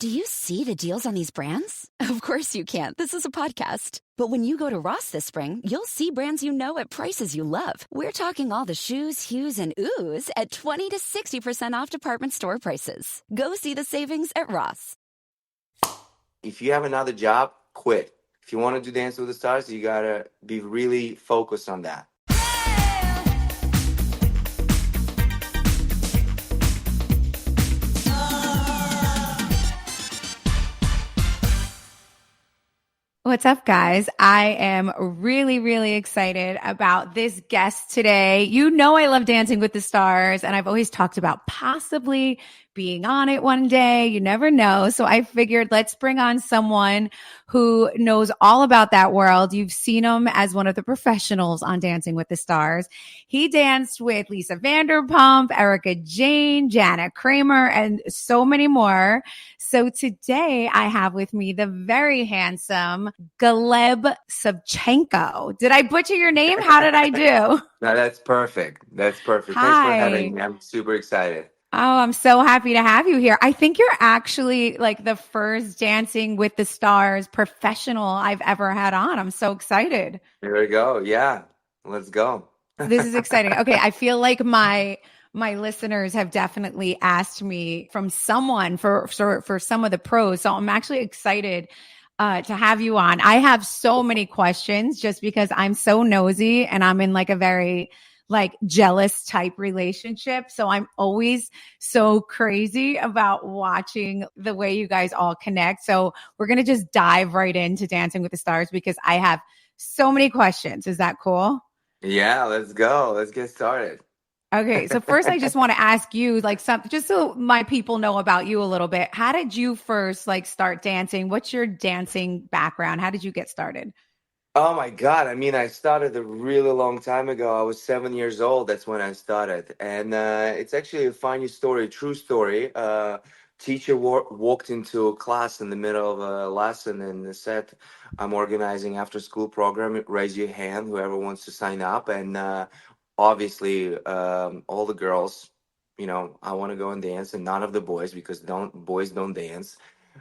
Do you see the deals on these brands? Of course you can't. This is a podcast. But when you go to Ross this spring, you'll see brands you know at prices you love. We're talking all the shoes, hues, and oohs at 20 to 60% off department store prices. Go see the savings at Ross. If you have another job, quit. If you want to do Dance with the Stars, you got to be really focused on that. What's up, guys? I am really, really excited about this guest today. You know I love Dancing with the Stars, and I've always talked about possibly being on it one day. You never know. So I figured let's bring on someone who knows all about that world. You've seen him as one of the professionals on Dancing with the Stars. He danced with Lisa Vanderpump, Erica Jane, Jana Kramer, and so many more. So today I have with me the very handsome Gleb Savchenko. Did I butcher your name? How did I do? No, that's perfect. That's perfect. Hi. Thanks for having me. I'm super excited. Oh, I'm so happy to have you here. I think you're actually like the first Dancing with the Stars professional I've ever had on. I'm so excited. Here we go. Yeah, let's go. This is exciting. Okay, I feel like my listeners have definitely asked me from someone for some of the pros. So I'm actually excited to have you on. I have so many questions just because I'm so nosy and I'm in like a very like jealous type relationship. So I'm always so crazy about watching the way you guys all connect. So we're going to just dive right into Dancing with the Stars because I have so many questions. Is that cool? Yeah, let's go. Let's get started. Okay. So first I just want to ask you like something, just so my people know about you a little bit. How did you first like start dancing? What's your dancing background? How did you get started? Oh my God. I mean, I started a really long time ago. I was 7 years old. That's when I started. And it's actually a funny story, true story. Teacher walked into a class in the middle of a lesson and said, I'm organizing after school program. Raise your hand, whoever wants to sign up. And obviously, all the girls, I want to go and dance, and none of the boys because boys don't dance.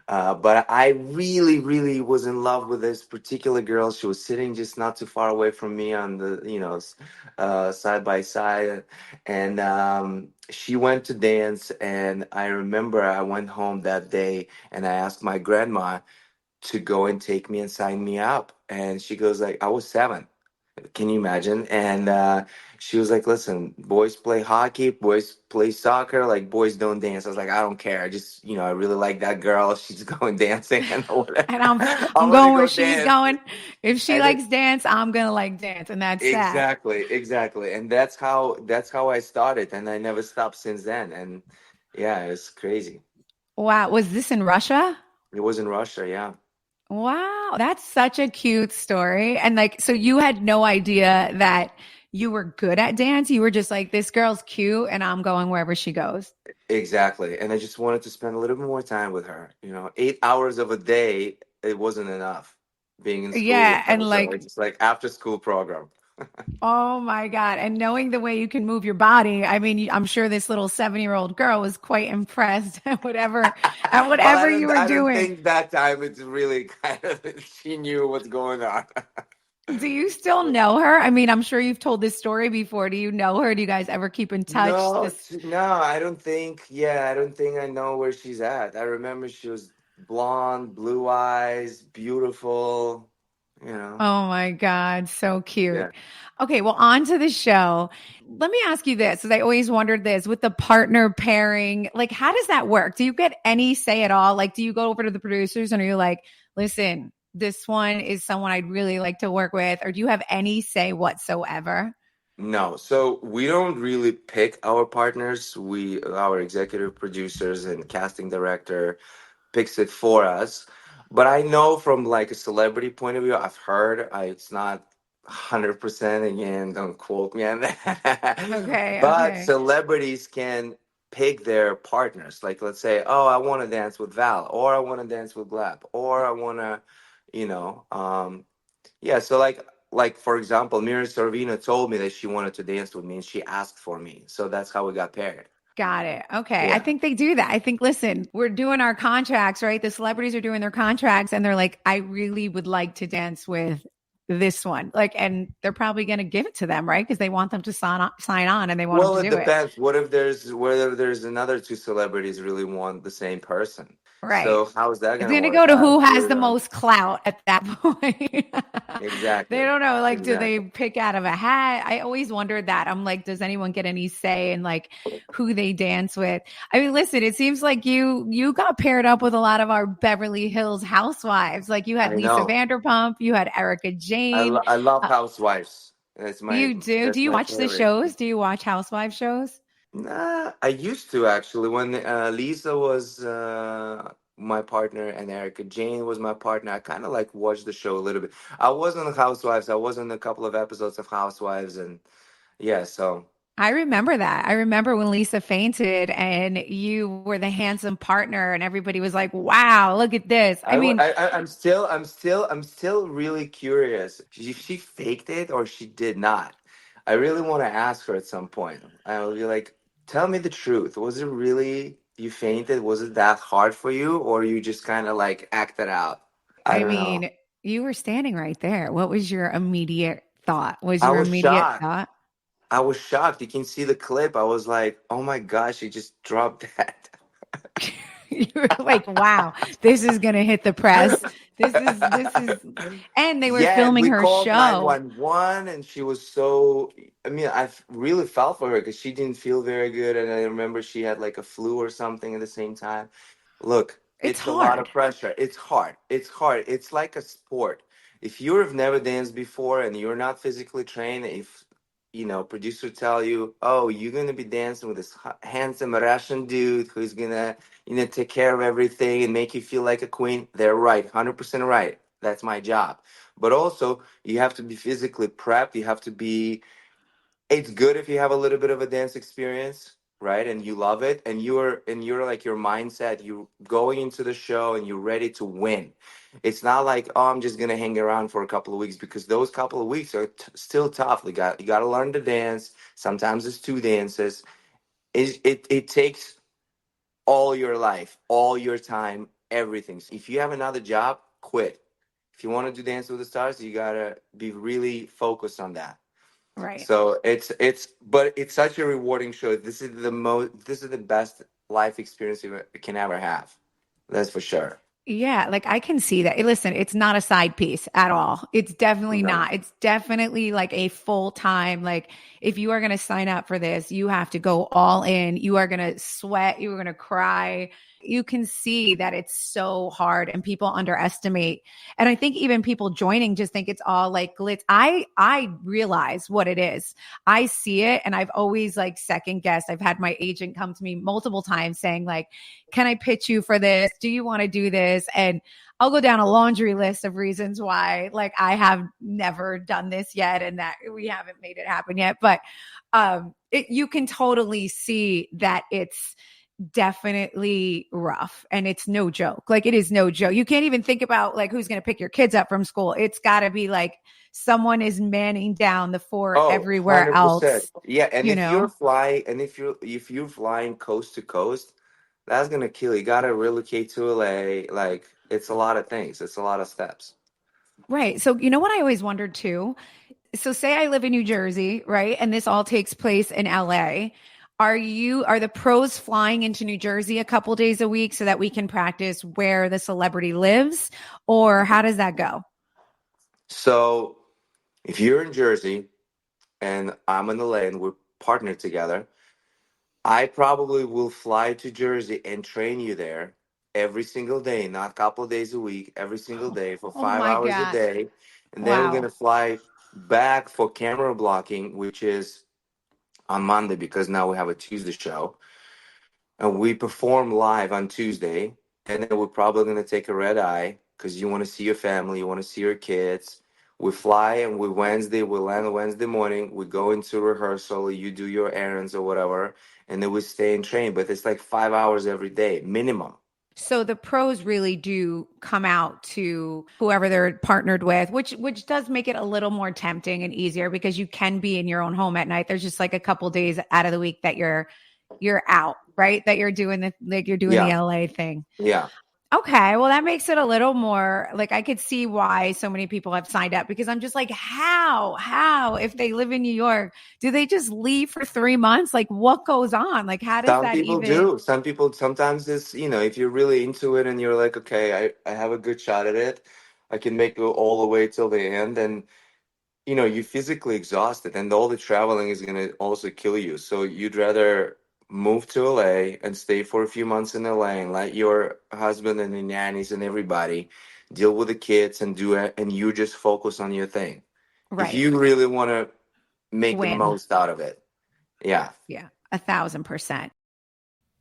But I really, really was in love with this particular girl. She was sitting just not too far away from me on the, side by side. And she went to dance. And I remember I went home that day and I asked my grandma to go and take me and sign me up. And she goes like, I was 7. Can you imagine? And she was like, listen, boys play hockey, boys play soccer, like boys don't dance. I was like, I don't care. I just, I really like that girl. She's going dancing and whatever. And I'm I'm going where go she's dance. going. If she And likes dance, I'm gonna like dance. And that's that. exactly. And that's how I started. And I never stopped since then. And yeah, it's crazy. Wow. Was this in Russia? It was in Russia, yeah. Wow. That's such a cute story. And like, so you had no idea that you were good at dance. You were just like, this girl's cute and I'm going wherever she goes. Exactly. And I just wanted to spend a little bit more time with her. 8 hours of a day, it wasn't enough being in school Yeah. with her. And So like, it's like after school program. oh my God. And knowing the way you can move your body, I mean, I'm sure this little 7-year-old girl was quite impressed at whatever Well, you were I don't doing. think that time it's really kind of, she knew what's going on. Do you still know her? I mean, I'm sure you've told this story before. Do you know her? Do you guys ever keep in touch? No, I don't think, I don't think I know where she's at. I remember she was blonde, blue eyes, beautiful, Oh my God, so cute. Yeah. Okay, well, on to the show. Let me ask you this, because I always wondered this with the partner pairing. Like, how does that work? Do you get any say at all? Like, do you go over to the producers and are you like, listen, this one is someone I'd really like to work with? Or do you have any say whatsoever? No, so we don't really pick our partners. Our executive producers and casting director picks it for us. But I know from like a celebrity point of view, I've heard it's not 100% again, don't quote me on that. But Okay. celebrities can pick their partners. Like let's say, oh, I want to dance with Val, or I want to dance with Gleb, or I want to, you know, yeah. So like for example, Mira Sorvino told me that she wanted to dance with me and she asked for me. So that's how we got paired. Got it. Okay. I Yeah. think they do that. I think, listen, we're doing our contracts, right? The celebrities are doing their contracts and they're like, I really would like to dance with this one. Like, and they're probably going to give it to them, right? Because they want them to sign on and they want them Well, to it do it. depends. Whether there's another two celebrities really want the same person. Right. So how is that It's going to going to work go to out? who has You the know? most clout at that point. They Exactly. don't know. Like, do they Exactly. pick out of a hat? I always wondered that. I'm like, does anyone get any say in like who they dance with? I mean, listen, it seems like you got paired up with a lot of our Beverly Hills housewives. Like you had I Lisa know. Vanderpump, you had Erica Jane. I love Uh, Housewives. That's my you do. Do that's you my watch the favorite. shows? Do you watch housewife shows? Nah, I used to actually when Lisa was my partner and Erica Jane was my partner. I kind of like watched the show a little bit. I was on Housewives. I was on a couple of episodes of Housewives, and yeah, so I remember that. I remember when Lisa fainted and you were the handsome partner and everybody was like, wow, look at this. I mean, I'm still really curious if she faked it or she did not. I really want to ask her at some point. I'll be like, tell me the truth. Was it really you fainted? Was it that hard for you, or you just kind of like acted out? I I don't know. mean, you were standing right there. What was your immediate thought? Was I your was immediate shocked. thought? I was shocked. You can see the clip. I was like, oh my gosh, she just dropped that. You were like, wow, this is going to hit the press. And they were Yeah, and filming we her called show. 911 and she was so, I mean, really felt for her because she didn't feel very good. And I remember she had like a flu or something at the same time. Look, It's it's a lot hard. of pressure. It's hard. It's hard. It's like a sport. If you've never danced before and you're not physically trained, if producer tell you, oh, you're gonna be dancing with this handsome Russian dude who's gonna, take care of everything and make you feel like a queen, they're right, 100% right. That's my job. But also, you have to be physically prepped. You have to be it's good if you have a little bit of a dance experience, right? And you love it and you're like your mindset, you going into the show and you're ready to win. It's not like, oh, I'm just gonna hang around for a couple of weeks, because those couple of weeks are still tough. You got to learn to dance. Sometimes it's two dances. It takes all your life, all your time, everything. So if you have another job, quit. If you want to do Dance with the Stars, you gotta be really focused on that. Right. So but it's such a rewarding show. This is the best life experience you can ever have. That's for sure. Yeah, like I can see that. Listen, it's not a side piece at all. It's definitely No. not. It's definitely like a full time. Like if you are going to sign up for this, you have to go all in. You are going to sweat. You are going to cry. You can see that it's so hard and people underestimate. And I think even people joining just think it's all like glitz. I realize what it is. I see it and I've always like second guessed. I've had my agent come to me multiple times saying like, can I pitch you for this? Do you want to do this? And I'll go down a laundry list of reasons why like I have never done this yet and that we haven't made it happen yet. But you can totally see that it's definitely rough and it's no joke. Like it is no joke. You can't even think about like who's going to pick your kids up from school. It's got to be like someone is manning down the fort Oh, everywhere 100%. else, Yeah, and you know? if you're flying coast to coast, that's gonna kill you. You gotta relocate to LA. Like it's a lot of things. It's a lot of steps. Right. So, you know what I always wondered too? So say I live in New Jersey, right? And this all takes place in LA. Are the pros flying into New Jersey a couple days a week so that we can practice where the celebrity lives? Or how does that go? So if you're in Jersey and I'm in LA and we're partnered together, I probably will fly to Jersey and train you there every single day, not a couple of days a week, every single day for Oh five my hours a God. day. And then we're Wow. gonna fly back for camera blocking, which is on Monday because now we have a Tuesday show. And we perform live on Tuesday. And then we're probably gonna take a red eye because you want to see your family, you want to see your kids. We fly and we land on Wednesday morning. We go into rehearsal. You do your errands or whatever, and then we stay and train. But it's like 5 hours every day minimum. So the pros really do come out to whoever they're partnered with, which does make it a little more tempting and easier because you can be in your own home at night. There's just like a couple days out of the week that you're you're out, right? That you're doing the Yeah. LA thing. Yeah. Okay, well, that makes it a little more like I could see why so many people have signed up because I'm just like, how, if they live in New York, do they just leave for 3 months? Like, what goes on? Like, how does Some that people even? do. Some people sometimes it's, if you're really into it and you're like, okay, I have a good shot at it. I can make it all the way till the end. And, you're physically exhausted and all the traveling is going to also kill you. So you'd rather move to LA and stay for a few months in LA and let your husband and the nannies and everybody deal with the kids and do it. And you just focus on your thing. If Right. you really want to make the Win. most out of it. Yeah. Yeah, 1,000%.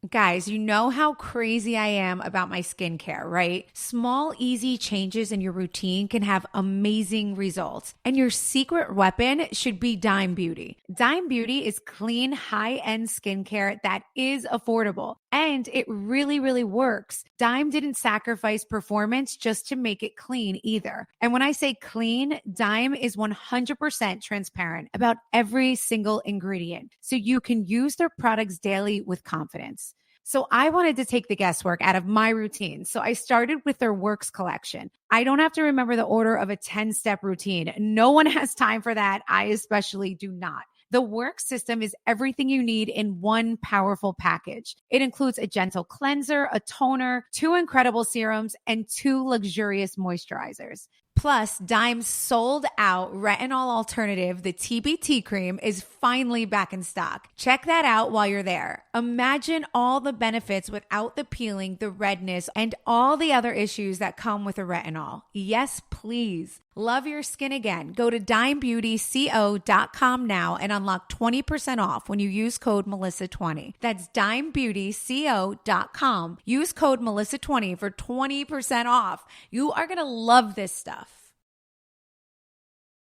Guys, you know how crazy I am about my skincare, right? Small, easy changes in your routine can have amazing results. And your secret weapon should be Dime Beauty. Dime Beauty is clean, high-end skincare that is affordable. And it really, really works. Dime didn't sacrifice performance just to make it clean either. And when I say clean, Dime is 100% transparent about every single ingredient. So you can use their products daily with confidence. So I wanted to take the guesswork out of my routine. So I started with their Works collection. I don't have to remember the order of a 10-step routine. No one has time for that. I especially do not. The Work system is everything you need in one powerful package. It includes a gentle cleanser, a toner, 2 incredible serums, and 2 luxurious moisturizers. Plus, Dime's sold out retinol alternative, the TBT cream, is finally back in stock. Check that out while you're there. Imagine all the benefits without the peeling, the redness, and all the other issues that come with a retinol. Yes, please. Love your skin again. Go to dimebeautyco.com now and unlock 20% off when you use code Melissa20. That's dimebeautyco.com. Use code Melissa20 for 20% off. You are going to love this stuff.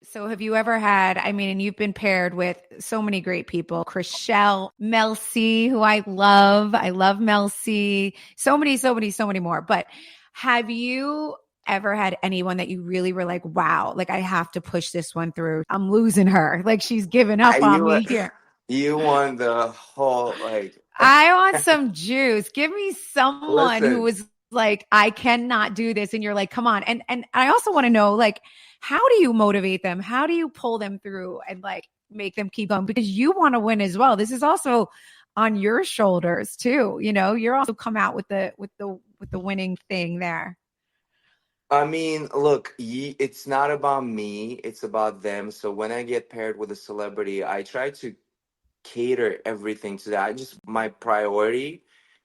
So have you ever had, and you've been paired with so many great people, Chriselle, Mel C, who I love. I love Mel C. So many more. But have you ever had anyone that you really were like, wow, like I have to push this one through. I'm losing her. Like she's giving up on You me here. you want the whole I want some juice. Give me someone who listen. was like, I cannot do this. And you're like, come on. And I also want to know, like, how do you motivate them? How do you pull them through and like make them keep going? Because you want to win as well. This is also on your shoulders too. You're also come out with the winning thing there. I mean, look, it's not about me, it's about them. So when I get paired with a celebrity, I try to cater everything to that. Just my priority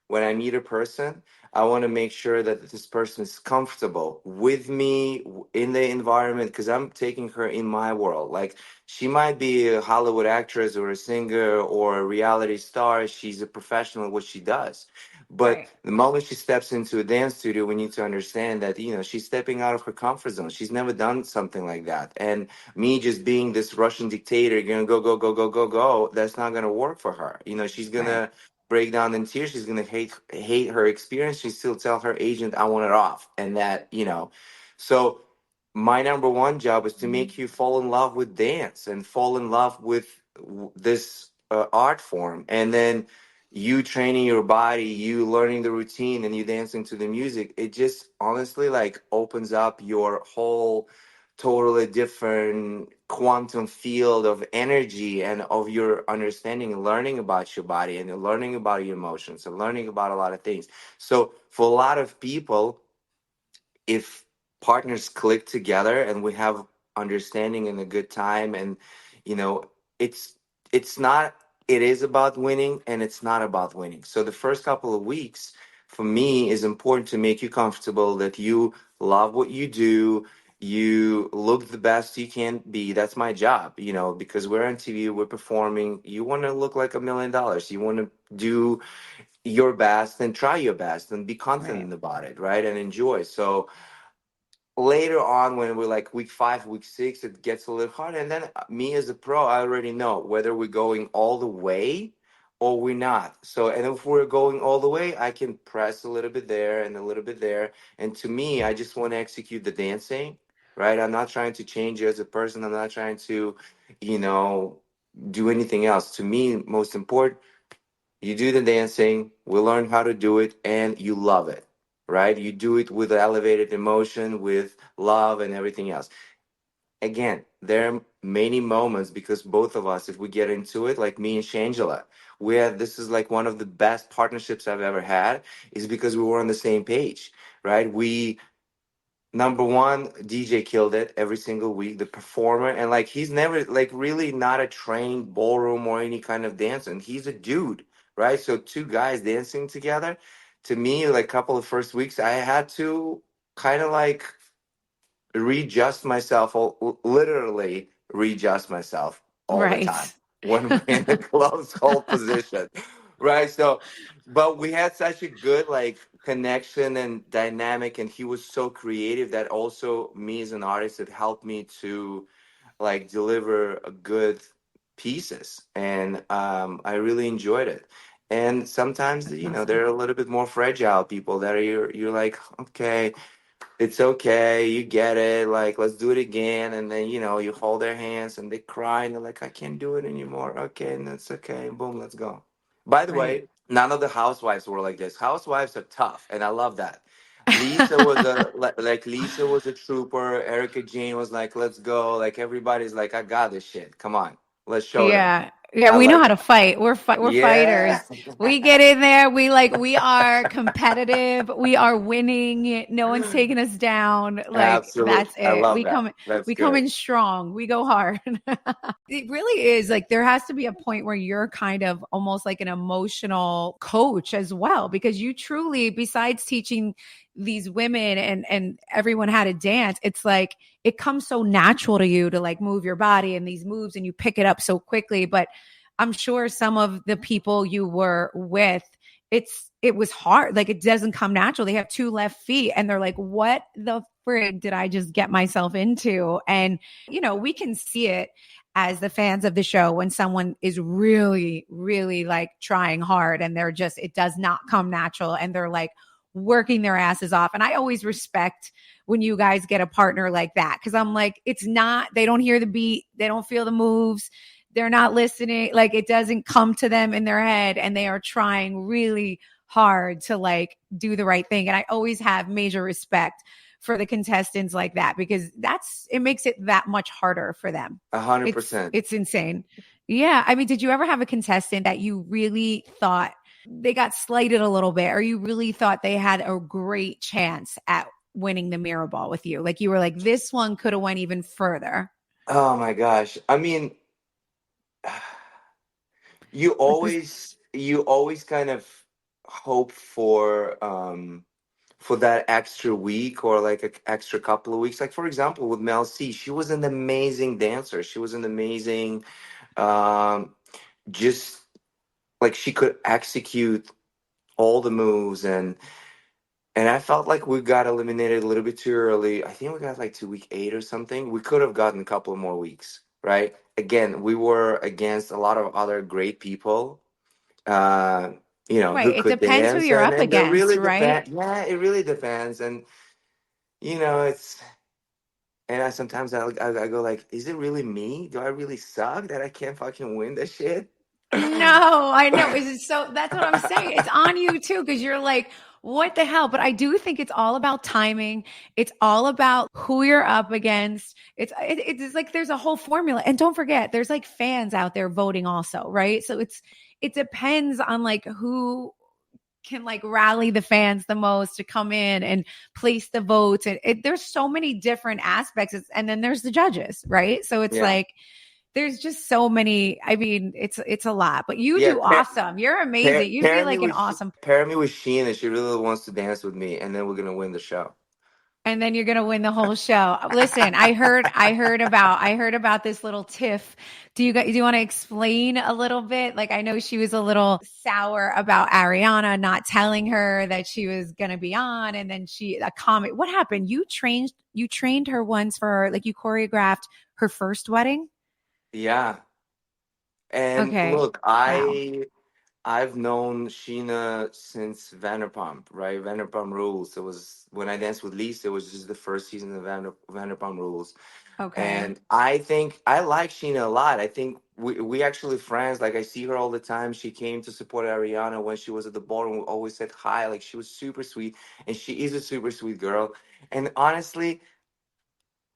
when I meet a person, I want to make sure that this person is comfortable with me in the environment because I'm taking her in my world. Like she might be a Hollywood actress or a singer or a reality star. She's a professional at what she does. But Right. the moment she steps into a dance studio, we need to understand that, she's stepping out of her comfort zone. She's never done something like that. And me just being this Russian dictator, gonna go, go, go, go, go, go, that's not gonna work for her. She's Right. gonna break down in tears. She's gonna hate her experience. She still tell her agent, I want it off. And that. So my number one job is to make you fall in love with dance and fall in love with this art form. And then you training your body, you learning the routine, and you dancing to the music. It just honestly like opens up your whole totally different quantum field of energy and of your understanding and learning about your body and learning about your emotions and learning about a lot of things. So for a lot of people, if partners click together and we have understanding and a good time, and you know it's it's not it is about winning and it's not about winning. So the first couple of weeks for me is important to make you comfortable, that you love what you do, you look the best you can be. That's my job, because we're on TV, we're performing. You want to look like $1 million, you want to do your best and try your best and be Right. confident about it, right, and enjoy. So later on, when we're like week 5, week 6, it gets a little hard. And then me as a pro, I already know whether we're going all the way or we're not. So, and if we're going all the way, I can press a little bit there and a little bit there. And to me, I just want to execute the dancing, right? I'm not trying to change you as a person. I'm not trying to, you know, do anything else. To me, most important, You do the dancing, we learn how to do it, and you love it, right? You do it with elevated emotion, with love, and everything else. Again, there are many moments because both of us, if we get into it, like me and Shangela, we had this is like one of the best partnerships I've ever had, is because we were on the same page, right? We number one, DJ killed it every single week, the performer, and like he's never like really not a trained ballroom or any kind of dancer, and he's a dude, right? So two guys dancing together, to me, like couple of first weeks, I had to kind of like readjust myself, or literally readjust myself all the time Right. when we're in a close hold position, right? So, but we had such a good like connection and dynamic, and he was so creative that also me as an artist, it helped me to like deliver a good pieces, and I really enjoyed it. And sometimes, That's there awesome. are a little bit more fragile people that are you're like, okay, it's okay, you get it, like let's do it again, and then you hold their hands and they cry and they're like, I can't do it anymore. Okay, and that's okay, boom, let's go. By the Right. way, none of the housewives were like this. Housewives are tough, and I love that. Lisa was a like Lisa was a trooper. Erica Jane was like, let's go. Like everybody's like, I got this shit, come on, let's show them. Yeah. Yeah, I we know like how to that. fight. We're Yeah. fighters. We get in there. We are competitive. We are winning. No one's taking us down. Like Absolutely, that's I it. love that. That's We come good. in strong. We go hard. It really is like there has to be a point where you're kind of almost like an emotional coach as well, because you truly, besides teaching these women and everyone how to dance, it's like it comes so natural to you to like move your body and these moves and you pick it up so quickly. But I'm sure some of the people you were with, it was hard. Like it doesn't come natural. They have two left feet and they're like, what the frig did I just get myself into? And, we can see it as the fans of the show when someone is really, really like trying hard and it does not come natural and they're like working their asses off. And I always respect when you guys get a partner like that, because I'm like, it's not, they don't hear the beat, they don't feel the moves, they're not listening, like it doesn't come to them in their head, and they are trying really hard to like do the right thing. And I always have major respect for the contestants like that, because it makes it that much harder for them. A hundred it's percent. it's insane. Yeah, I mean, did you ever have a contestant that you really thought they got slighted a little bit, or you really thought they had a great chance at winning the mirror ball with you? Like you were like, this one could have went even further. Oh my gosh. I mean, Like this. you always kind of hope for that extra week or like an extra couple of weeks. Like for example, with Mel C, she was an amazing dancer. She was an amazing um just like she could execute all the moves, and I felt like we got eliminated a little bit too early. I think we got like to week 8 or something. We could have gotten a couple of more weeks, right? Again, we were against a lot of other great people, uh, who Right. It could depends who dance, you're up and it against, really right? depends. Yeah, it really depends, and it's. And I sometimes I go like, is it really me? Do I really suck that I can't fucking win this shit? No, I know. Is it so? That's what I'm saying. It's on you too, because you're like, what the hell? But I do think it's all about timing. It's all about who you're up against. It's like there's a whole formula. And don't forget, there's like fans out there voting also, right? So it depends on like who can like rally the fans the most to come in and place the votes. And there's so many different aspects. And then there's the judges, right? So it's Yeah. like there's just so many. I mean, it's a lot, but you Yeah, do awesome. You're amazing. You'd be like an awesome. pair me with Sheena. She really wants to dance with me, and then we're gonna win the show. And then you're gonna win the whole show. Listen, I heard about this little tiff. Do you want to explain a little bit? Like I know she was a little sour about Ariana not telling her that she was gonna be on, and then a comment. What happened? You trained her once for like you choreographed her first wedding? Yeah, and Okay. look, Wow. I've known Sheena since Vanderpump, right? Vanderpump Rules. It was when I danced with Lisa. It was just the first season of Vanderpump Rules, Okay. and I think I like Sheena a lot. I think we actually friends. Like I see her all the time. She came to support Ariana when she was at the ballroom. We always said hi. Like she was super sweet, and she is a super sweet girl. And honestly,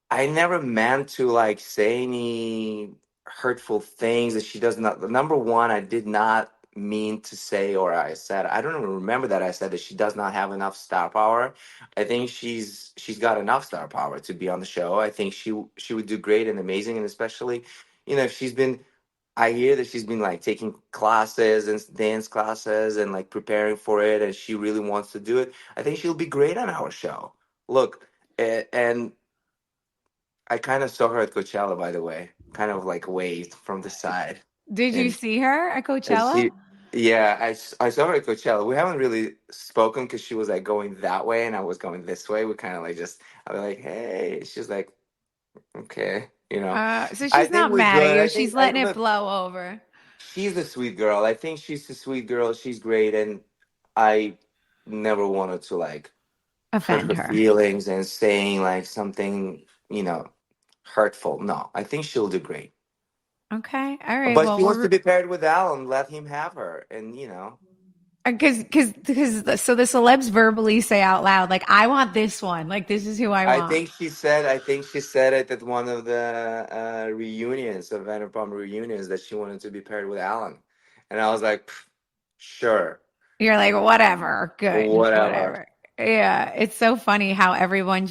I never meant to like say any hurtful things that she does not. Number one, I did not mean to say, or I said, I don't even remember that I said that she does not have enough star power. I think she's got enough star power to be on the show. I think she would do great and amazing, and especially, if she's been. I hear that she's been like taking classes and dance classes and like preparing for it, and she really wants to do it. I think she'll be great on our show. Look, and I kind of saw her at Coachella, by the way, kind of like waved from the side. Did you And, see her at and Coachella? she, yeah, I saw her at Coachella. We haven't really spoken because she was like going that way and I was going this way. We kind of like I was like, hey, she's like, okay, So I she's think not we're mad at good. you. I She's think, I letting it look, blow over. she's a sweet girl. I think she's a sweet girl. She's great. And I never wanted to like hurt Offend her her. feelings and saying like something, hurtful. No, I think she'll do great. Okay. All right. But Well, she wants to we're be paired with Alan. Let him have her. And because so the celebs verbally say out loud, like, I want this one. Like, this is who I want. I think she said it at one of the reunions of Vanderpump reunions that she wanted to be paired with Alan. And I was like, "Pff, sure, You're like, whatever, good, whatever. whatever. Yeah, it's so funny how everyone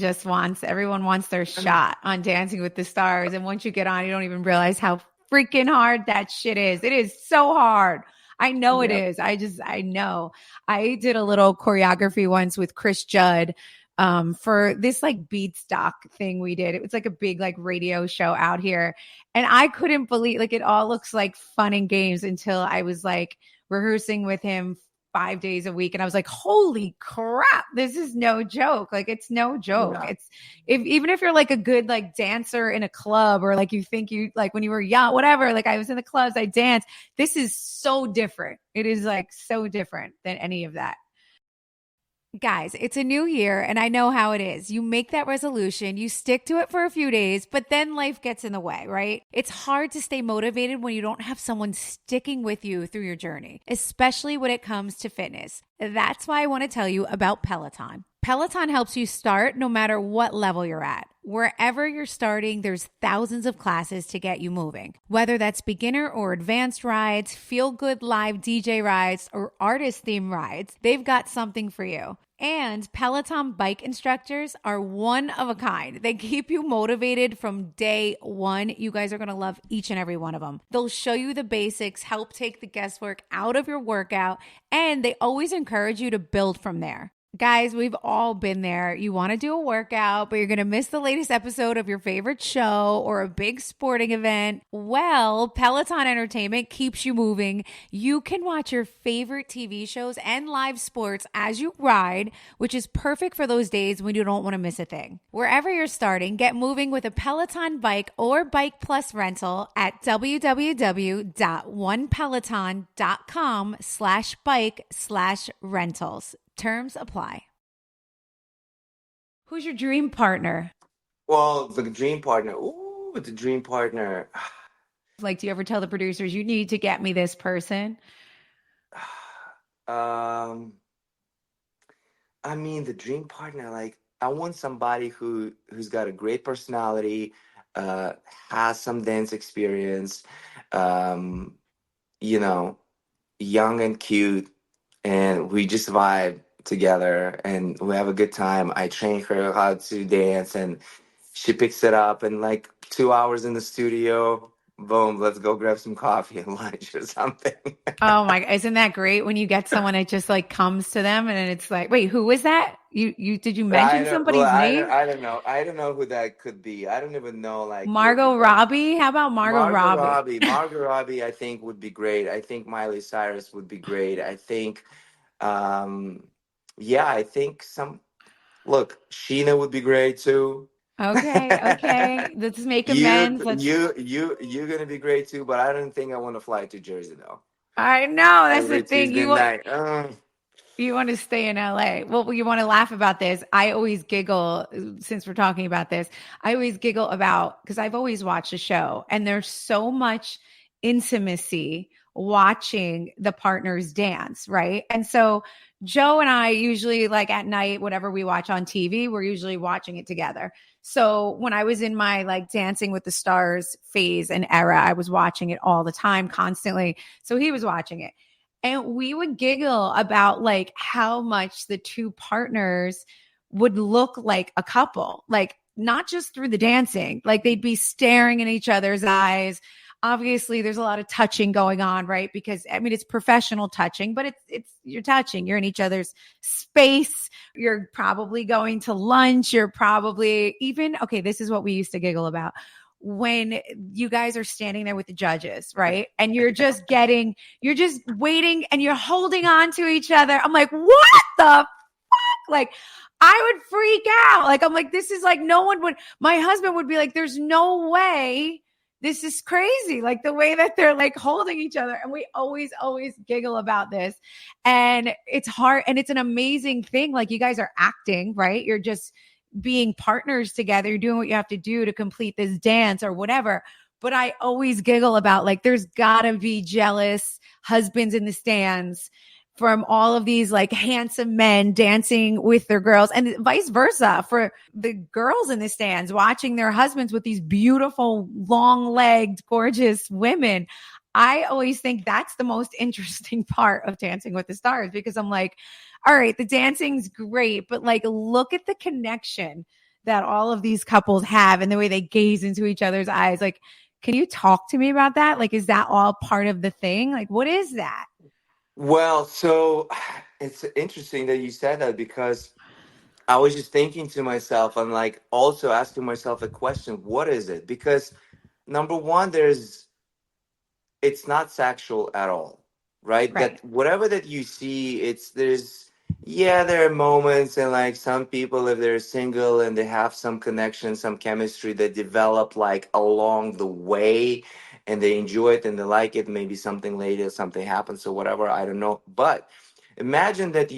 wants their shot on Dancing with the Stars. And once you get on, you don't even realize how freaking hard that shit is. It is so hard. I know it Yeah. is. I know. I did a little choreography once with Chris Judd for this like Beatstock thing we did. It was like a big like radio show out here. And I couldn't believe like it all looks like fun and games until I was like rehearsing with him 5 days a week. And I was like, holy crap, this is no joke. Like, it's no joke. Yeah. It's even if you're like a good like dancer in a club or like you think you like when you were young, whatever, like I was in the clubs, I danced. This is so different. It is like so different than any of that. Guys, it's a new year and I know how it is. You make that resolution, you stick to it for a few days, but then life gets in the way, right? It's hard to stay motivated when you don't have someone sticking with you through your journey, especially when it comes to fitness. That's why I want to tell you about Peloton. Peloton helps you start no matter what level you're at. Wherever you're starting, there's thousands of classes to get you moving. Whether that's beginner or advanced rides, feel-good live DJ rides, or artist-themed rides, they've got something for you. And Peloton bike instructors are one of a kind. They keep you motivated from day one. You guys are going to love each and every one of them. They'll show you the basics, help take the guesswork out of your workout, and they always encourage you to build from there. Guys, we've all been there. You want to do a workout, but you're going to miss the latest episode of your favorite show or a big sporting event. Well, Peloton Entertainment keeps you moving. You can watch your favorite TV shows and live sports as you ride, which is perfect for those days when you don't want to miss a thing. Wherever you're starting, get moving with a Peloton bike or Bike Plus rental at www.onepeloton.com/bike/rentals. Terms apply. Who's your dream partner? Well, the dream partner. Ooh, the dream partner. Like, do you ever tell the producers you need to get me this person? I mean, the dream partner, like I want somebody who's got a great personality, uh, has some dance experience, um, you know, young and cute, and we just vibe together and we have a good time. I train her how to dance, and she picks it up, and like 2 hours in the studio, boom, let's go grab some coffee and lunch or something. Oh my, isn't that great when you get someone that just like comes to them and it's like, wait, who was that? You did you mention somebody's name? I don't know. I don't know who that could be. I don't even know like Margot Robbie? How about Margot Robbie? Margot Robbie, I think would be great. I think Miley Cyrus would be great. I think, um, yeah, I think look, Sheena would be great too. Okay, okay. Let's make amends. You're gonna be great too, but I don't think I want to fly to Jersey though. I know that's the Every thing. Tuesday night. You want to stay in LA. Well, you want to laugh about this. I always giggle since we're talking about this. I always giggle about because I've always watched the show and there's so much intimacy watching the partners dance, right? And so Joe and I usually, like at night, whatever we watch on TV, we're usually watching it together. So when I was in my like Dancing with the Stars phase and era, I was watching it all the time, constantly. So he was watching it. And we would giggle about like how much the two partners would look like a couple, like not just through the dancing, like they'd be staring in each other's eyes. Obviously there's a lot of touching going on, right? Because I mean, it's professional touching, but it's you're touching, you're in each other's space. You're probably going to lunch. You're probably even, okay, this is what we used to giggle about when you guys are standing there with the judges, right? And you're just waiting and you're holding on to each other. I'm like, what the fuck? Like, I would freak out. Like, I'm like, this is like, my husband would be like, there's no way. This is crazy. Like the way that they're like holding each other. And we always giggle about this. And it's hard. And it's an amazing thing. Like you guys are acting, right? You're just being partners together. You're doing what you have to do to complete this dance or whatever. But I always giggle about like, there's gotta be jealous husbands in the stands from all of these like handsome men dancing with their girls and vice versa for the girls in the stands watching their husbands with these beautiful, long-legged, gorgeous women. I always think that's the most interesting part of Dancing with the Stars because I'm like, all right, the dancing's great, but like, look at the connection that all of these couples have and the way they gaze into each other's eyes. Like, can you talk to me about that? Like, is that all part of the thing? Like, what is that? Well, so it's interesting that you said that because I was just thinking to myself and like also asking myself a question, what is it? Because number one, it's not sexual at all, right? Right. That whatever that you see, yeah, there are moments and like some people, if they're single and they have some connection, some chemistry that develop like along the way and they enjoy it and they like it, maybe something later, something happens or whatever, I don't know. But imagine that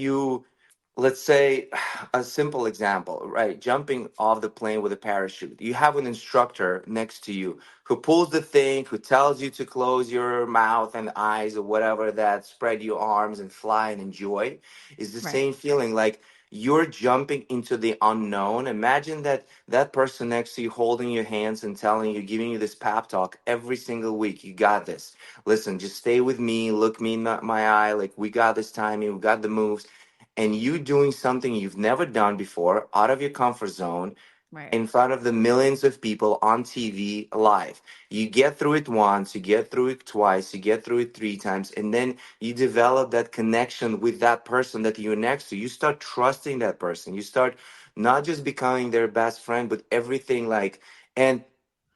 let's say a simple example, right? Jumping off the plane with a parachute. You have an instructor next to you who pulls the thing, who tells you to close your mouth and eyes or whatever that, spread your arms and fly and enjoy. Is the Right. same feeling like you're jumping into the unknown. Imagine that person next to you holding your hands and telling you, giving you this pep talk every single week. You got this. Listen, just stay with me. Look me in my eye. Like we got this timing. We got the moves and you doing something you've never done before out of your comfort zone Right. in front of the millions of people on TV live. You get through it once, you get through it twice, you get through it three times, and then you develop that connection with that person that you're next to. You start trusting that person. You start not just becoming their best friend, but everything like, and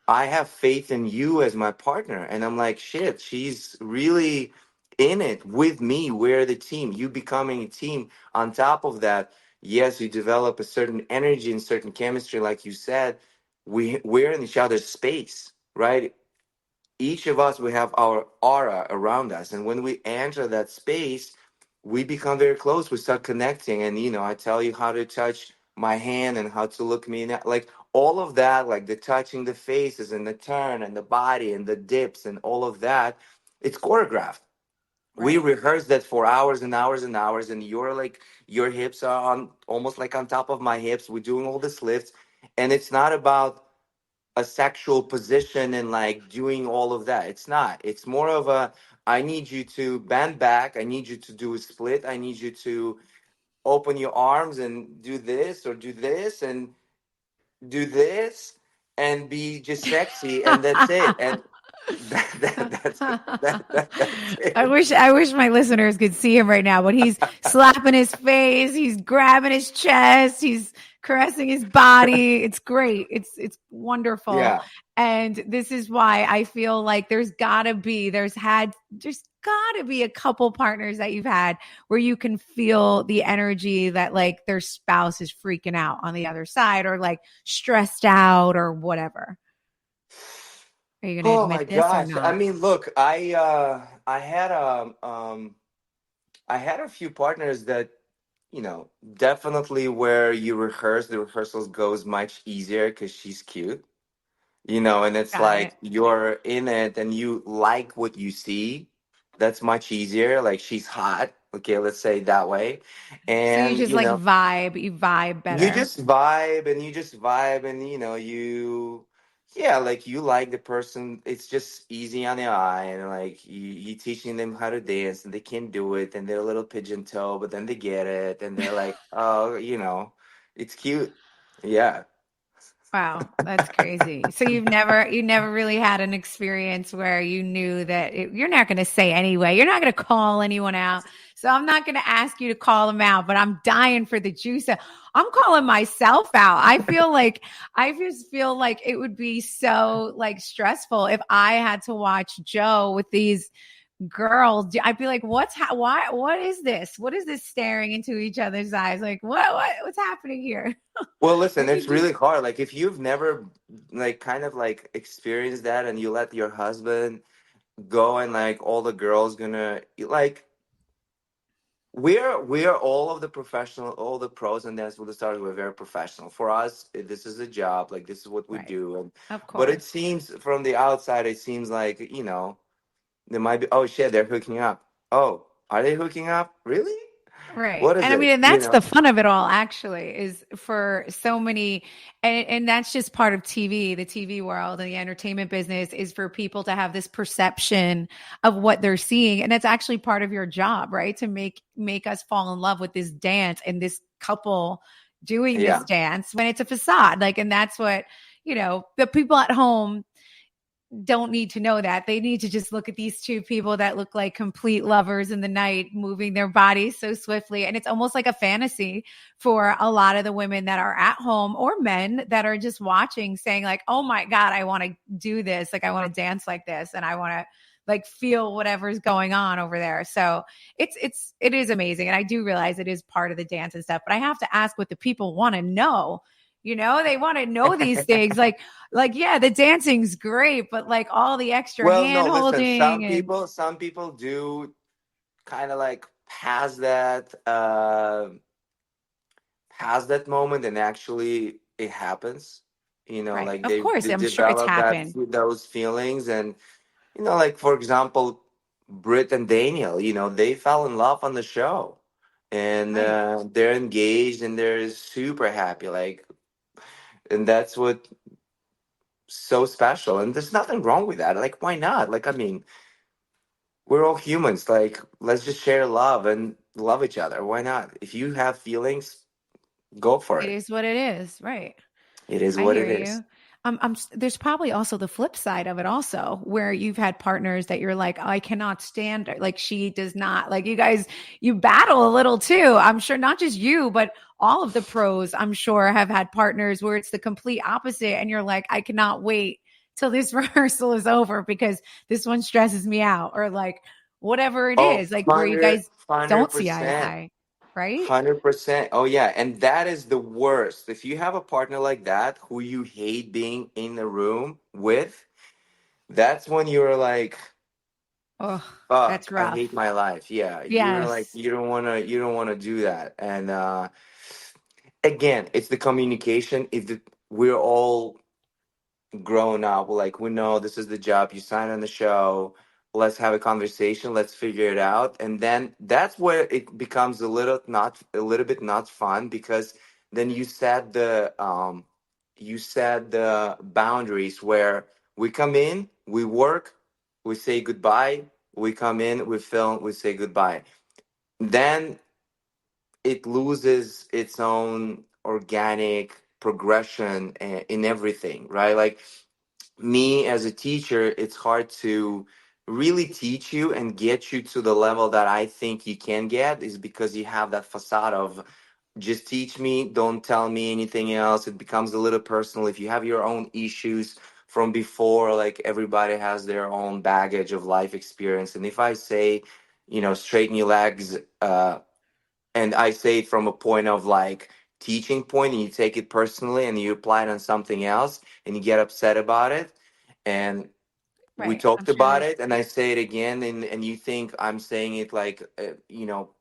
I have faith in you as my partner. And I'm like, shit, she's really in it with me. We're the team. You becoming a team. On top of that, yes, you develop a certain energy and certain chemistry, like you said. We're in each other's space, right? Each of us, we have our aura around us, and when we enter that space, we become very close. We start connecting, and I tell you how to touch my hand and how to look me in that, like all of that, like the touching the faces and the turn and the body and the dips and all of that. It's choreographed. We Right. rehearse that for hours and hours and hours, and your hips are on almost like on top of my hips. We're doing all this lifts, and it's not about a sexual position and like doing all of that. It's not. It's more of a, I need you to bend back. I need you to do a split. I need you to open your arms and do this or do this and do this and be just sexy, and that's it. And that's that's it. I wish my listeners could see him right now, but he's slapping his face, he's grabbing his chest, he's caressing his body. It's great. It's wonderful. Yeah. And this is why I feel like there's got to be a couple partners that you've had where you can feel the energy that like their spouse is freaking out on the other side or like stressed out or whatever. Are you going to Oh my admit this or gosh. I not? mean, look, I had a few partners that, definitely where you rehearse, the rehearsals goes much easier because she's cute. And it's Got like it. you're in it and you like what you see. That's much easier. Like she's hot. Okay, let's say it that way. So you And, just like vibe, you vibe you better. just vibe and yeah, like you like the person. It's just easy on the eye, and like you teaching them how to dance and they can do it and they're a little pigeon toe, but then they get it and they're like, oh, it's cute. Yeah. Wow, that's crazy. So you never really had an experience where you knew that you're not going to say anyway. You're not going to call anyone out. So I'm not going to ask you to call them out, but I'm dying for the juice. I'm calling myself out. I just feel like it would be so like stressful if I had to watch Joe with these girls. I'd be like, what is this? What is this staring into each other's eyes? Like, what's happening here? Well, listen, We could it's just really hard. Like if you've never like kind of like experienced that and you let your husband go and like all the girls gonna like we're all of the professional, all the pros and that's what the stars. We're very professional. For us, this is a job. Like this is what we right. do. And Of but it course. seems from the outside, it seems like there might be. Oh shit, they're hooking up. Oh, are they hooking up? Really? Right. What is And I mean, it? and that's the fun of it all, actually, is for so many, and that's just part of TV, the TV world and the entertainment business is for people to have this perception of what they're seeing. And that's actually part of your job, right? To make us fall in love with this dance and this couple doing this Yeah. dance when it's a facade. Like, and that's what, the people at home don't need to know that. They need to just look at these two people that look like complete lovers in the night, moving their bodies so swiftly. And it's almost like a fantasy for a lot of the women that are at home or men that are just watching, saying, like, oh my God, I want to do this. Like, I want to dance like this. And I want to like feel whatever's going on over there. So it is amazing. And I do realize it is part of the dance and stuff, but I have to ask what the people want to know. They want to know these things. Like, yeah, the dancing's great, but like all the extra Well, no, hand listen. holding and Some people do kind of like has that moment and actually it happens, right. like Of course, they I'm sure it's develop happened. those feelings. And like for example, Britt and Daniel, they fell in love on the show, and Right. they're engaged and they're super happy, like, and that's what so special, and there's nothing wrong with that. Like, why not? Like, I mean, we're all humans. Like, let's just share love and love each other. Why not? If you have feelings, go for It it. is what it is. Right. It is I what hear it is. you. There's probably also the flip side of it also, where you've had partners that you're like, oh, I cannot stand her. Like she does not like you guys, you battle a little too. I'm sure not just you, but all of the pros, I'm sure have had partners where it's the complete opposite. And you're like, I cannot wait till this rehearsal is over because this one stresses me out or like whatever it Oh, is, like where you 100, guys don't see eye to eye. Right. 100%. Oh, yeah. And that is the worst. If you have a partner like that who you hate being in the room with, that's when you're like, Oh, that's fuck, I hate rough. my life. Yeah. You're like, Yes. you don't wanna do that. And again, it's the communication. We're all grown up, like we know this is the job, you sign on the show, let's have a conversation, let's figure it out. And then that's where it becomes a little bit not fun, because then you set the boundaries where we come in, we work, we say goodbye, we come in, we film, we say goodbye. Then it loses its own organic progression in everything, right? Like me as a teacher, it's hard to really teach you and get you to the level that I think you can get, is because you have that facade of just teach me, don't tell me anything else. It becomes a little personal. If you have your own issues from before, like everybody has their own baggage of life experience. And if I say, straighten your legs, and I say it from a point of like teaching point, and you take it personally and you apply it on something else and you get upset about it, and we Right. I'm talked sure about there's it and I say it again, and you think I'm saying it like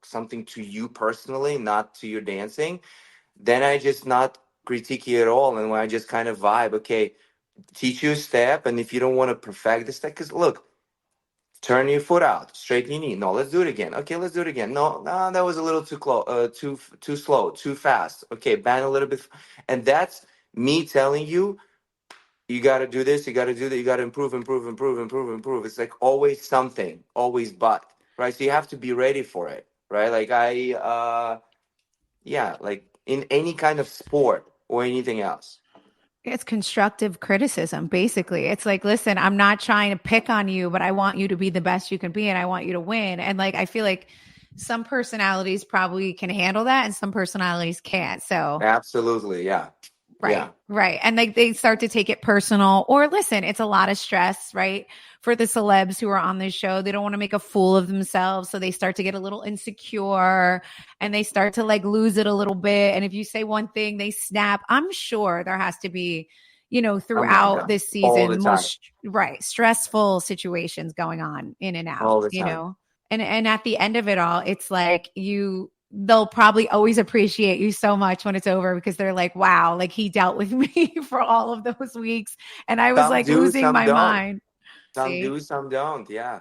something to you personally, not to your dancing, then I just not critique you at all, and I just kind of vibe. Okay, teach you a step, and if you don't want to perfect the step, because look, turn your foot out, straighten your knee. No, let's do it again. Okay, let's do it again. No, no, that was a little too close, too slow, too fast. Okay, bend a little bit, and that's me telling you, you got to do this, you got to do that, you got to improve, improve, improve, improve, improve. It's like always something, always but, right? So you have to be ready for it, right? Like yeah, like in any kind of sport or anything else. It's constructive criticism, basically. It's like, listen, I'm not trying to pick on you, but I want you to be the best you can be and I want you to win. And like, I feel like some personalities probably can handle that and some personalities can't. So, Absolutely, yeah, right, yeah. right. And like they start to take it personal or listen, it's a lot of stress, right? For the celebs who are on this show, they don't want to make a fool of themselves. So they start to get a little insecure and they start to like lose it a little bit. And if you say one thing, they snap. I'm sure there has to be, Oh my throughout God, this all the season, time, most right, stressful situations going on in and out, all the time. And at the end of it all, it's like they'll probably always appreciate you so much when it's over because they're like, wow, like he dealt with me for all of those weeks. And I was Some like do, losing some my don't. mind. Some See? do, some don't. Yeah.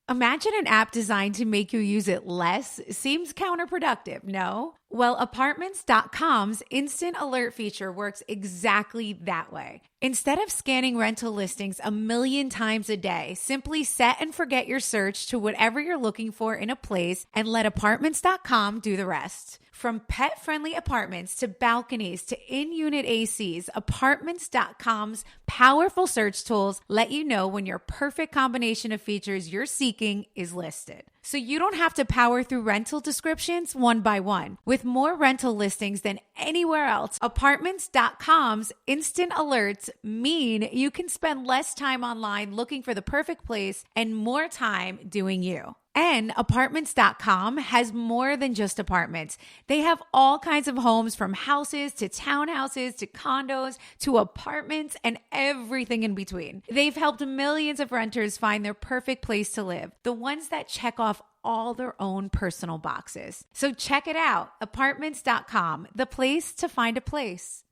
Imagine an app designed to make you use it less. Seems counterproductive, no? Well, apartments.com's instant alert feature works exactly that way. Instead of scanning rental listings a million times a day, simply set and forget your search to whatever you're looking for in a place and let apartments.com do the rest. From pet-friendly apartments to balconies to in-unit ACs, apartments.com's powerful search tools let you know when your perfect combination of features you're seeking is listed. So you don't have to power through rental descriptions one by one. With more rental listings than anywhere else, apartments.com's instant alerts mean you can spend less time online looking for the perfect place and more time doing you. And apartments.com has more than just apartments. They have all kinds of homes from houses to townhouses to condos to apartments and everything in between. They've helped millions of renters find their perfect place to live, the ones that check off all their own personal boxes. So check it out, apartments.com, the place to find a place.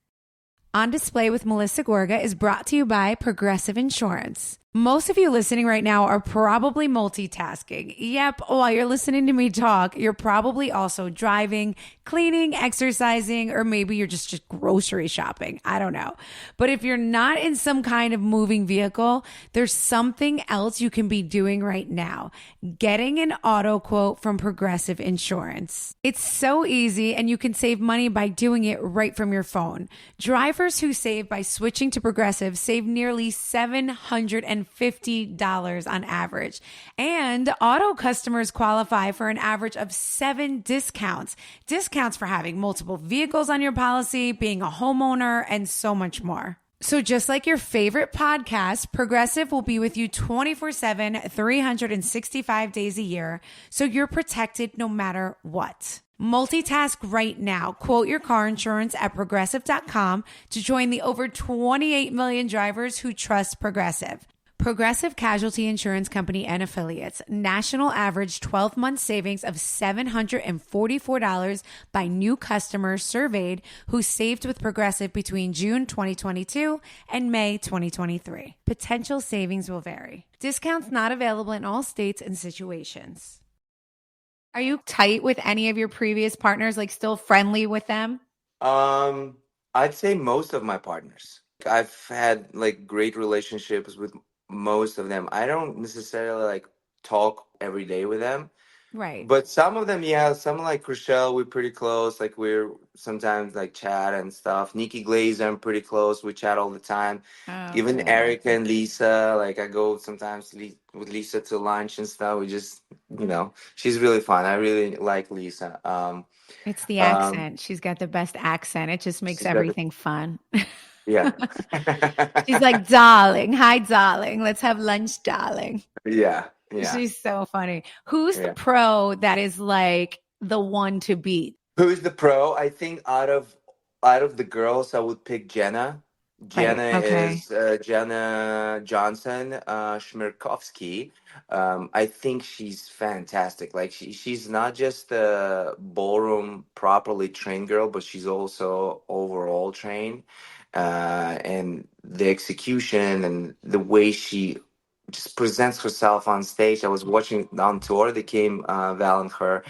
On Display with Melissa Gorga is brought to you by Progressive Insurance. Most of you listening right now are probably multitasking. Yep, while you're listening to me talk, you're probably also driving, cleaning, exercising, or maybe you're just grocery shopping. I don't know. But if you're not in some kind of moving vehicle, there's something else you can be doing right now. Getting an auto quote from Progressive Insurance. It's so easy and you can save money by doing it right from your phone. Drivers who save by switching to Progressive save nearly $750 on average. And auto customers qualify for an average of 7 discounts. Discounts for having multiple vehicles on your policy, being a homeowner, and so much more. So just like your favorite podcast, Progressive will be with you 24/7, 365 days a year, so you're protected no matter what. Multitask right now. Quote your car insurance at progressive.com to join the over 28 million drivers who trust Progressive. Progressive Casualty Insurance Company and Affiliates. National average 12-month savings of $744 by new customers surveyed who saved with Progressive between June 2022 and May 2023. Potential savings will vary. Discounts not available in all states and situations. Are you tight with any of your previous partners, like still friendly with them? I'd say most of my partners. I've had like great relationships with most of them. I don't necessarily like talk every day with them, Right. but some of them, yeah. Some like Rochelle, we're pretty close. Like we're sometimes like chat and stuff. Nikki Glazer, I'm pretty close. We chat all the time. Oh, Even good. Erica and Lisa, like I go sometimes with Lisa to lunch and stuff. We just, she's really fun. I really like Lisa. It's the Um, accent. She's got the best accent. It just makes she's got the, everything fun. yeah. She's like, darling, hi, darling. Let's have lunch, darling. Yeah, yeah, She's so funny. Who's the yeah. pro that is like the one to beat? Who's the pro? I think out of the girls, I would pick Jenna. Right. Jenna Okay. is Jenna Johnson Shmirkovsky. I think she's fantastic. Like she's not just a ballroom properly trained girl, but she's also overall trained. and the execution and the way she just presents herself on stage. I was watching it on tour. They came, Val and her.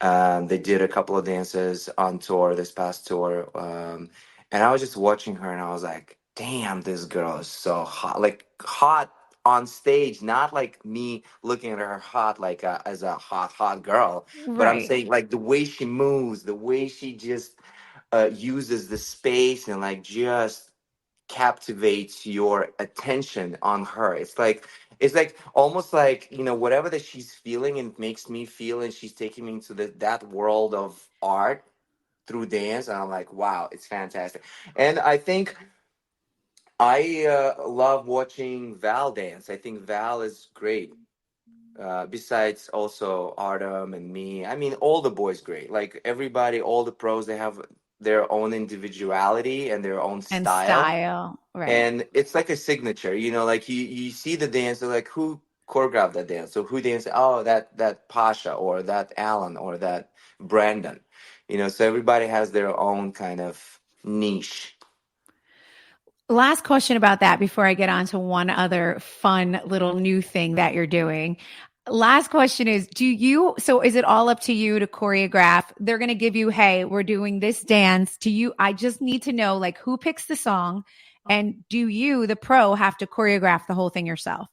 They did a couple of dances on tour this past tour, and I was just watching her, and I was like, "Damn, this girl is so hot! Like hot on stage, not like me looking at her hot like as a hot girl, but I'm Right. saying like the way she moves, the way she just uses the space and like just captivates your attention on her. It's like almost like, whatever that she's feeling and makes me feel, and she's taking me into that world of art through dance, and I'm like, wow, it's fantastic. And I think I love watching Val dance. I think Val is great. Besides also Artem and me, I mean, all the boys great. Like everybody, all the pros, they have their own individuality and their own And style, style. Right. and it's like a signature. Like you see the dance, they're like, who choreographed that dance? So who danced? Oh, that Pasha, or that Alan, or that Brandon. So everybody has their own kind of niche. Last question about that before I get on to one other fun little new thing that you're doing. Last question is, so is it all up to you to choreograph? They're going to give you, hey, we're doing this dance. I just need to know, like, who picks the song, and do you, the pro, have to choreograph the whole thing yourself?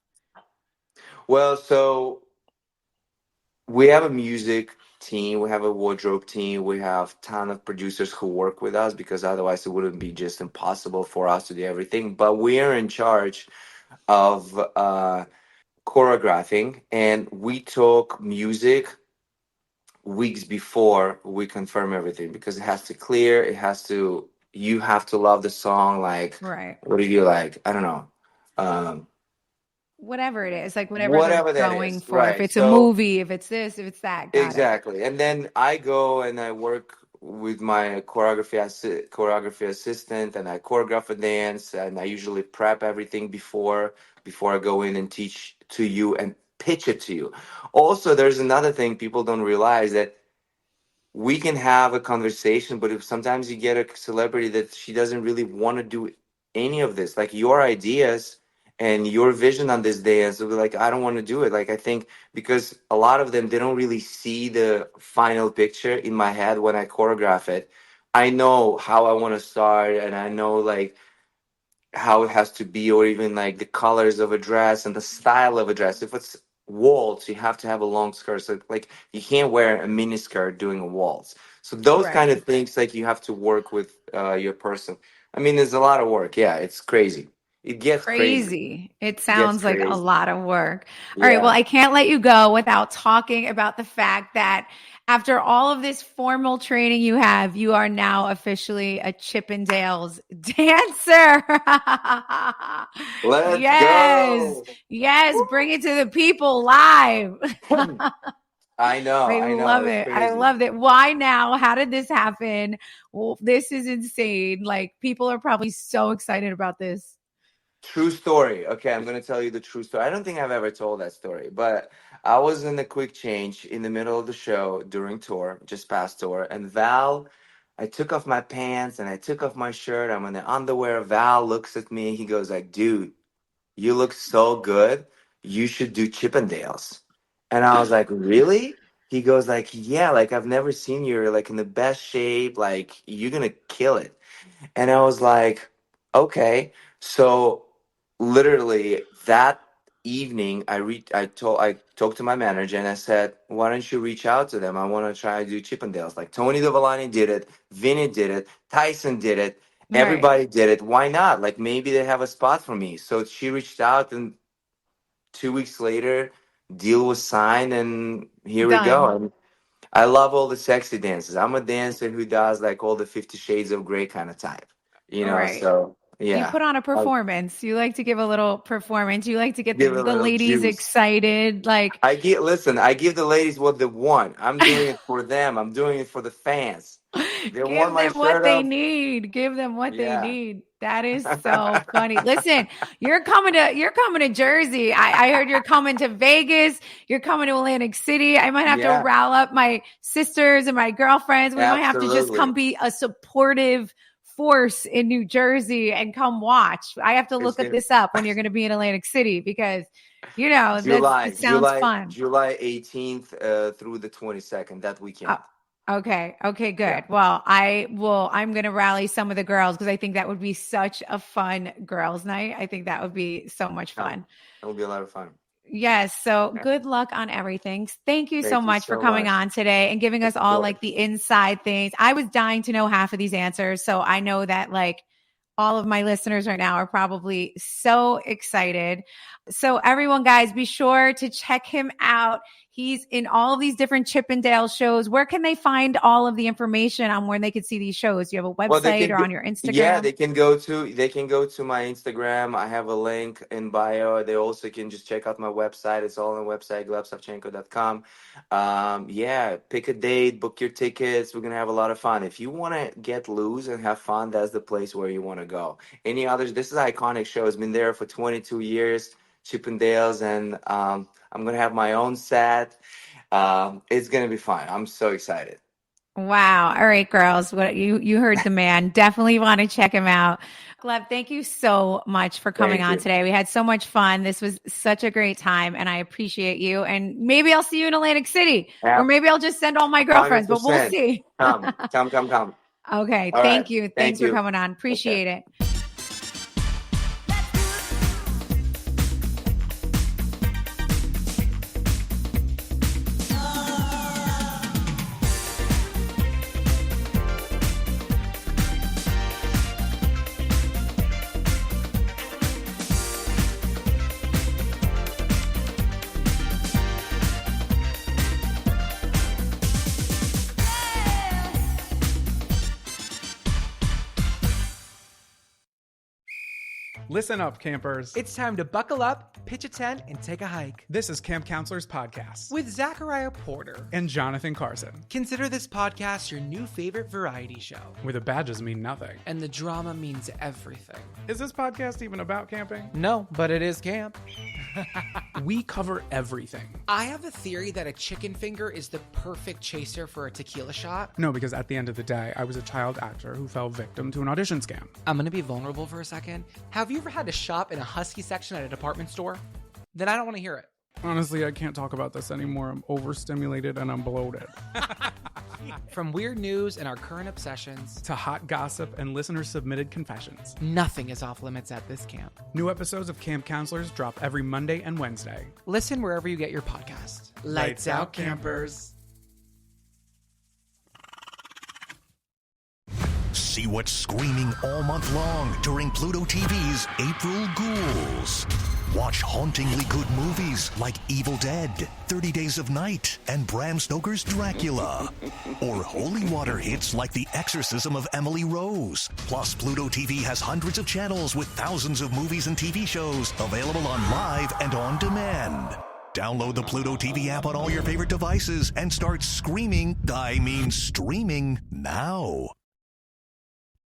Well, so we have a music team, we have a wardrobe team, we have ton of producers who work with us, because otherwise it wouldn't be just impossible for us to do everything. But we are in charge of choreographing, and we talk music weeks before we confirm everything, because it has to clear, you have to love the song. Like, Right. what do you like? I don't know. um Whatever it is, like whatever they're Whatever that going is, for. If right? it's a So movie, if it's this, if it's that, got it. exactly. And then I go and I work with my choreography assistant, and I choreograph a dance, and I usually prep everything before I go in and teach to you and pitch it to you. Also, there's another thing people don't realize, that we can have a conversation, but if sometimes you get a celebrity that she doesn't really want to do any of this, like your ideas and your vision on this dance, they'll be like, I don't want to do it. Like, I think because a lot of them, they don't really see the final picture in my head when I choreograph it. I know how I want to start, and I know like how it has to be, or even like the colors of a dress and the style of a dress. If it's waltz, you have to have a long skirt. So like you can't wear a mini skirt doing a waltz. So those kind Right. of things, like you have to work with your person. I mean, there's a lot of work. Yeah, it's crazy. It gets crazy. Crazy. It It gets sounds like a crazy. lot of work. All right. Well, Yeah. I can't let you go without talking about the fact that after all of this formal training you have, you are now officially a Chippendales dancer. Let's Yes. go. Yes. Bring it to the people live. I I know. love It's it. I crazy. love it. Why now? How did this happen? Well, this is insane. Like, people are probably so excited about this. True story. Okay, I'm gonna tell you the true story. I don't think I've ever told that story, but I was in a quick change in the middle of the show during tour, just past tour, and Val, I took off my pants and I took off my shirt. I'm in the underwear. Val looks at me. He goes like, "Dude, you look so good. You should do Chippendales." And I was like, "Really?" He goes like, "Yeah, like I've never seen you like in the best shape. Like you're gonna kill it." And I was like, okay. So literally that evening, I talked to my manager and I said, why don't you reach out to them? I want to try to do Chippendales. Like Tony Dovolani did it, Vinny did it, Tyson did it, Right. everybody did it. Why not? Like maybe they have a spot for me. So she reached out, and 2 weeks later, deal was signed, and here we Done. go. And I love all the sexy dances. I'm a dancer who does like all the 50 Shades of Grey kind of type, Right. So You yeah, put on a I performance. You like to give a little performance. You like to get give a the little ladies juice. excited. Like, I give the ladies what they want. I'm doing it for them. I'm doing it for the fans. They want give my them what shirt they off. need. Give them what they Yeah. need. That is so funny. Listen, you're coming to Jersey. I heard you're coming to Vegas. You're coming to Atlantic City. I might have to Yeah, rile up my sisters and my girlfriends. We might have to just absolutely. come be a supportive force in New Jersey and come watch. I have to look at this up when you're going to be in Atlantic City because, it sounds fun. July 18th through the 22nd, that weekend. Okay, good. Yeah. Well, I'm going to rally some of the girls because I think that would be such a fun girls' night. I think that would be so much fun. It will be a lot of fun. Yes. So good luck on everything. Thank you so much for coming on today and giving us all like the inside things. I was dying to know half of these answers. So I know that like all of my listeners right now are probably so excited. So everyone, guys, be sure to check him out. He's in all of these different Chippendale shows. Where can they find all of the information on where they could see these shows? Do you have a website or on your Instagram? Yeah, they can go to my Instagram. I have a link in bio. They also can just check out my website. It's all on the website, glebsavchenko.com. Pick a date, book your tickets. We're going to have a lot of fun. If you want to get loose and have fun, that's the place where you want to go. Any others? This is an iconic show. It's been there for 22 years, Chippendales, and I'm going to have my own set. It's going to be fun. I'm so excited. Wow. All right, girls. What you heard the man. Definitely want to check him out. Gleb, thank you so much for coming on today. We had so much fun. This was such a great time, and I appreciate you. And maybe I'll see you in Atlantic City, or maybe I'll just send all my girlfriends, 100%. But we'll see. Come. Okay. Thank you. Thanks for coming on. Appreciate it. Listen up, campers. It's time to buckle up, pitch a tent, and take a hike. This is Camp Counselors Podcast with Zachariah Porter and Jonathan Carson. Consider this podcast your new favorite variety show, where the badges mean nothing and the drama means everything. Is this podcast even about camping? No, but it is camp. We cover everything. I have a theory that a chicken finger is the perfect chaser for a tequila shot. No, because at the end of the day, I was a child actor who fell victim to an audition scam. I'm going to be vulnerable for a second. Have you ever had to shop in a husky section at a department store? Then I don't want to hear it. Honestly, I can't talk about this anymore. I'm overstimulated and I'm bloated. From weird news and our current obsessions to hot gossip and listener-submitted confessions, nothing is off limits at this camp. New episodes of Camp Counselors drop every Monday and Wednesday. Listen wherever you get your podcast. Lights out, campers. See what's screaming all month long during Pluto TV's April Ghouls. Watch hauntingly good movies like Evil Dead, 30 Days of Night, and Bram Stoker's Dracula. Or holy water hits like The Exorcism of Emily Rose. Plus, Pluto TV has hundreds of channels with thousands of movies and TV shows available on live and on demand. Download the Pluto TV app on all your favorite devices and start streaming now.